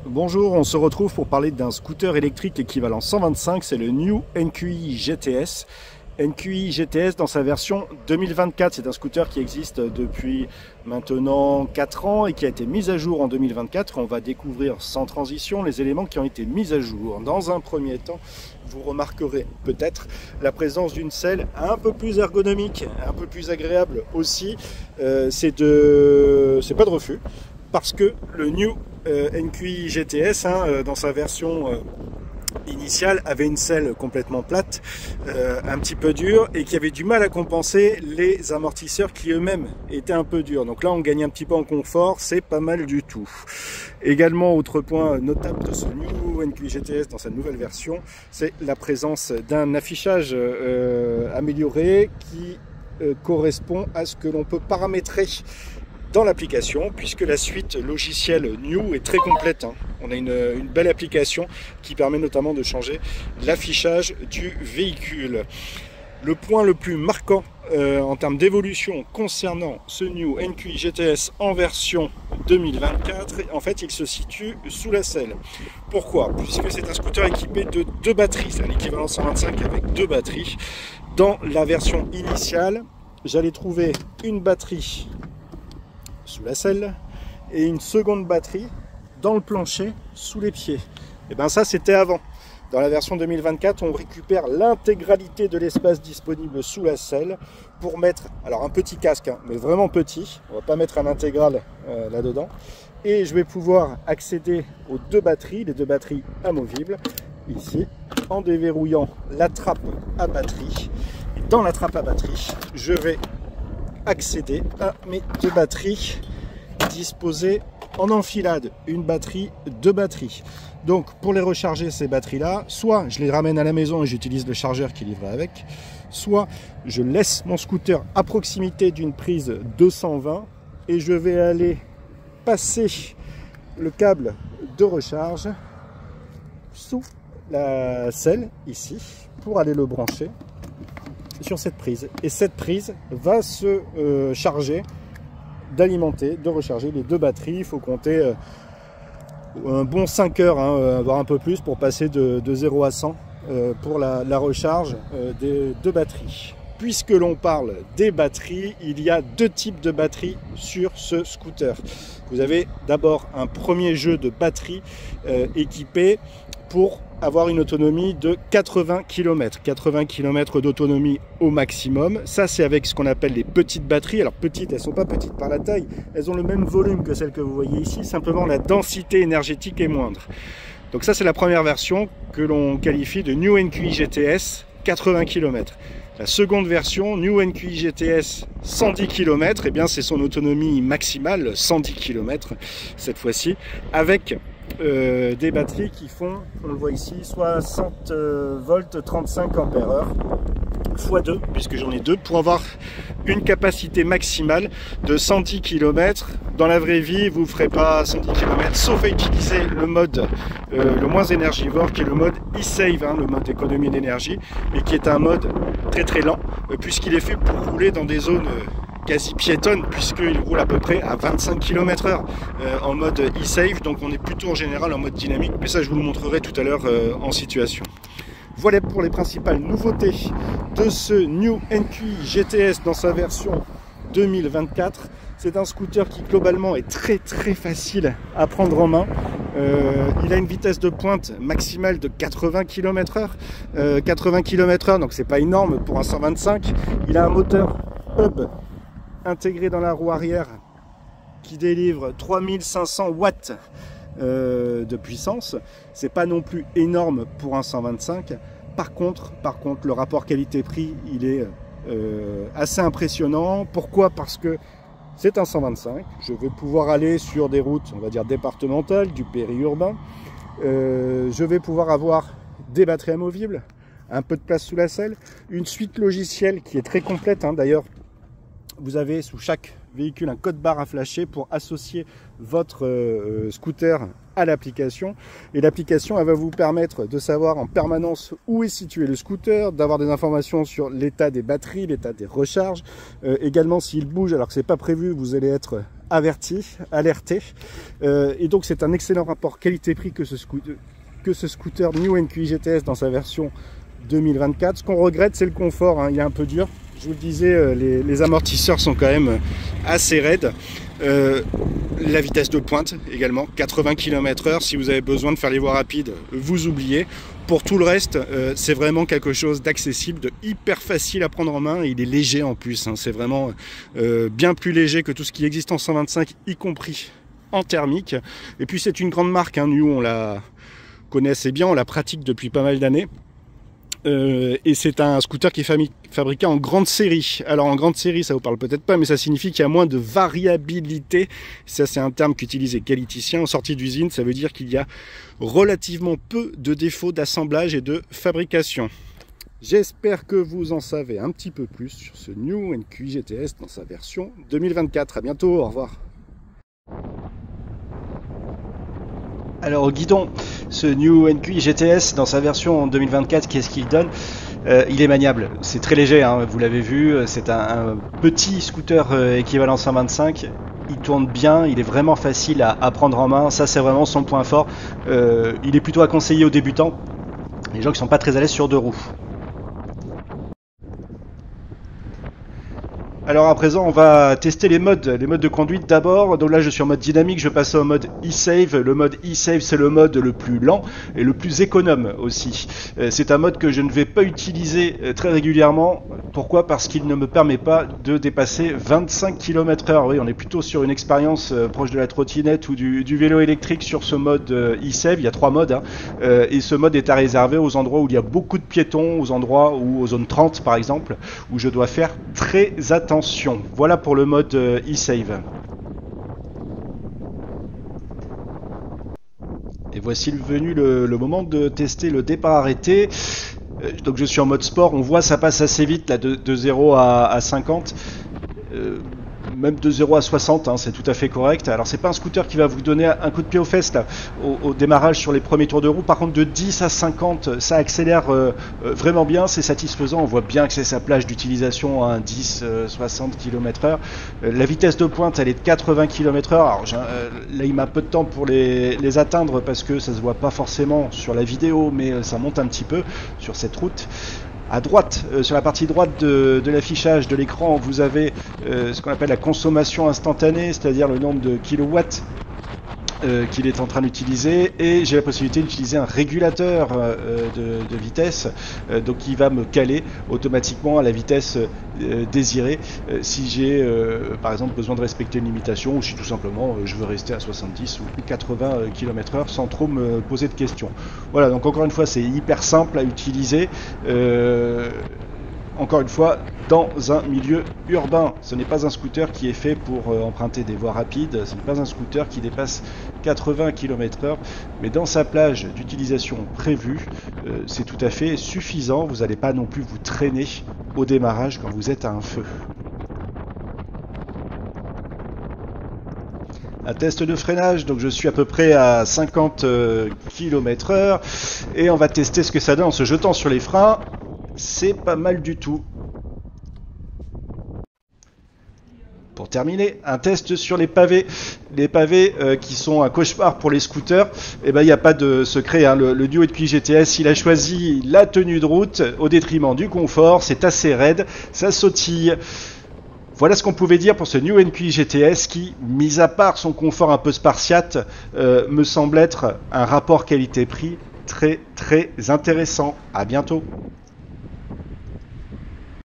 Bonjour, on se retrouve pour parler d'un scooter électrique équivalent 125, c'est le New NQi GTS. NQi GTS dans sa version 2024, c'est un scooter qui existe depuis maintenant 4 ans et qui a été mis à jour en 2024. On va découvrir sans transition les éléments qui ont été mis à jour. Dans un premier temps, vous remarquerez peut-être la présence d'une selle un peu plus ergonomique, un peu plus agréable aussi. C'est pas de refus, parce que le New NQi GTS, dans sa version initiale, avait une selle complètement plate, un petit peu dure, et qui avait du mal à compenser les amortisseurs qui eux-mêmes étaient un peu durs. Donc là, on gagne un petit peu en confort, c'est pas mal du tout. Également, autre point notable de ce New NQi GTS dans sa nouvelle version, c'est la présence d'un affichage amélioré qui correspond à ce que l'on peut paramétrer dans l'application, puisque la suite logicielle New est très complète. On a une belle application qui permet notamment de changer l'affichage du véhicule. Le point le plus marquant en termes d'évolution concernant ce New NQi GTS en version 2024, en fait, il se situe sous la selle. Pourquoi? Puisque c'est un scooter équipé de 2 batteries, c'est un équivalent 125 avec 2 batteries. Dans la version initiale, j'allais trouver une batterie sous la selle et une seconde batterie dans le plancher sous les pieds. Et bien ça, c'était avant. Dans la version 2024, on récupère l'intégralité de l'espace disponible sous la selle pour mettre, alors un petit casque, mais vraiment petit, on va pas mettre un intégral là-dedans, et je vais pouvoir accéder aux 2 batteries, les 2 batteries amovibles, ici, en déverrouillant la trappe à batterie. Et dans la trappe à batterie, je vais accéder à mes 2 batteries disposées en enfilade, une batterie, 2 batteries. Donc pour les recharger, ces batteries là, soit je les ramène à la maison et j'utilise le chargeur qui est livré avec, soit je laisse mon scooter à proximité d'une prise 220 et je vais aller passer le câble de recharge sous la selle ici pour aller le brancher sur cette prise, et cette prise va se charger d'alimenter, de recharger les 2 batteries. Il faut compter un bon 5 heures, voire un peu plus, pour passer de 0 à 100 pour la recharge des 2 batteries. Puisque l'on parle des batteries, il y a 2 types de batteries sur ce scooter. Vous avez d'abord un premier jeu de batterie équipé pour avoir une autonomie de 80 km. 80 km d'autonomie au maximum. Ça, c'est avec ce qu'on appelle les petites batteries. Alors petites, elles ne sont pas petites par la taille, elles ont le même volume que celles que vous voyez ici, simplement la densité énergétique est moindre. Donc ça, c'est la première version que l'on qualifie de New NQi GTS 80 km. La seconde version, New NQi GTS 110 km, et bien c'est son autonomie maximale, 110 km cette fois-ci, avec des batteries qui font, on le voit ici, 60 volts 35 ampères heure x2, puisque j'en ai 2, pour avoir une capacité maximale de 110 km. Dans la vraie vie, vous ne ferez pas 110 km, sauf à utiliser le mode le moins énergivore, qui est le mode e-save, le mode économie d'énergie, mais qui est un mode très très lent, puisqu'il est fait pour rouler dans des zones quasi piétonne, puisqu'il roule à peu près à 25 km/h en mode e-save, donc on est plutôt en général en mode dynamique, mais ça je vous le montrerai tout à l'heure en situation. Voilà pour les principales nouveautés de ce New NQi GTS dans sa version 2024. C'est un scooter qui globalement est très très facile à prendre en main. Il a une vitesse de pointe maximale de 80 km/h. 80 km/h, donc c'est pas énorme pour un 125. Il a un moteur hub intégré dans la roue arrière qui délivre 3500 watts de puissance. C'est pas non plus énorme pour un 125. Par contre, le rapport qualité-prix, il est assez impressionnant. Pourquoi? Parce que c'est un 125. Je vais pouvoir aller sur des routes, on va dire départementales, du périurbain. Je vais pouvoir avoir des batteries amovibles, un peu de place sous la selle, une suite logicielle qui est très complète. D'ailleurs, vous avez sous chaque véhicule un code barre à flasher pour associer votre scooter à l'application, et l'application elle va vous permettre de savoir en permanence où est situé le scooter, d'avoir des informations sur l'état des batteries, l'état des recharges, également s'il bouge alors que c'est pas prévu, vous allez être alerté. Et donc c'est un excellent rapport qualité-prix que ce scooter New NQi GTS dans sa version 2024. Ce qu'on regrette, c'est le confort, hein. Il est un peu dur. Je vous le disais, les amortisseurs sont quand même assez raides. La vitesse de pointe également, 80 km/h. Si vous avez besoin de faire les voies rapides, vous oubliez. Pour tout le reste, c'est vraiment quelque chose d'accessible, de hyper facile à prendre en main. Et il est léger en plus, hein. C'est vraiment bien plus léger que tout ce qui existe en 125, y compris en thermique. Et puis c'est une grande marque, hein. Nous on la connaît assez bien, on la pratique depuis pas mal d'années. Et c'est un scooter qui est fabriqué en grande série. Alors en grande série, ça vous parle peut-être pas, mais ça signifie qu'il y a moins de variabilité. Ça, c'est un terme qu'utilisent les qualiticiens en sortie d'usine. Ça veut dire qu'il y a relativement peu de défauts d'assemblage et de fabrication. J'espère que vous en savez un petit peu plus sur ce New NQi GTS dans sa version 2024. À bientôt, au revoir. Alors au guidon, ce New NQi GTS dans sa version 2024, qu'est-ce qu'il donne? Il est maniable, c'est très léger, hein, vous l'avez vu, c'est un petit scooter équivalent 125, il tourne bien, il est vraiment facile à prendre en main, ça c'est vraiment son point fort. Il est plutôt à conseiller aux débutants, les gens qui sont pas très à l'aise sur deux roues. Alors à présent on va tester les modes de conduite d'abord. Donc là je suis en mode dynamique, je passe au mode e-save. Le mode e-save c'est le mode le plus lent et le plus économe aussi. C'est un mode que je ne vais pas utiliser très régulièrement. Pourquoi? Parce qu'il ne me permet pas de dépasser 25 km/h. Oui, on est plutôt sur une expérience proche de la trottinette ou du vélo électrique sur ce mode e-save. Il y a 3 modes, hein. Et ce mode est à réserver aux endroits où il y a beaucoup de piétons, aux endroits où aux zones 30 par exemple, où je dois faire très attention. Voilà pour le mode e-save. Et voici venu le moment de tester le départ arrêté. Donc je suis en mode sport, on voit ça passe assez vite là, de 0 à 50. Même de 0 à 60, hein, c'est tout à fait correct. Alors c'est pas un scooter qui va vous donner un coup de pied aux fesses là, au démarrage sur les premiers tours de roue. Par contre de 10 à 50, ça accélère vraiment bien, c'est satisfaisant. On voit bien que c'est sa plage d'utilisation à 10-60 km/h. La vitesse de pointe elle est de 80 km/h. Alors là il m'a peu de temps pour les atteindre parce que ça se voit pas forcément sur la vidéo, mais ça monte un petit peu sur cette route. À droite, sur la partie droite de l'affichage de l'écran, vous avez ce qu'on appelle la consommation instantanée, c'est-à-dire le nombre de kilowatts qu'il est en train d'utiliser, et j'ai la possibilité d'utiliser un régulateur de vitesse, donc qui va me caler automatiquement à la vitesse désirée si j'ai par exemple besoin de respecter une limitation, ou si tout simplement je veux rester à 70 ou 80 km/h sans trop me poser de questions. Voilà, donc encore une fois c'est hyper simple à utiliser. Encore une fois, dans un milieu urbain. Ce n'est pas un scooter qui est fait pour emprunter des voies rapides, ce n'est pas un scooter qui dépasse 80 km/h, mais dans sa plage d'utilisation prévue, c'est tout à fait suffisant. Vous n'allez pas non plus vous traîner au démarrage quand vous êtes à un feu. Un test de freinage, donc je suis à peu près à 50 km/h, et on va tester ce que ça donne en se jetant sur les freins. C'est pas mal du tout. Pour terminer, un test sur les pavés. Les pavés qui sont un cauchemar pour les scooters. Eh ben, il n'y a pas de secret, hein. Le New NQi GTS, il a choisi la tenue de route au détriment du confort. C'est assez raide, ça sautille. Voilà ce qu'on pouvait dire pour ce New NQi GTS qui, mis à part son confort un peu spartiate, me semble être un rapport qualité-prix très intéressant. À bientôt.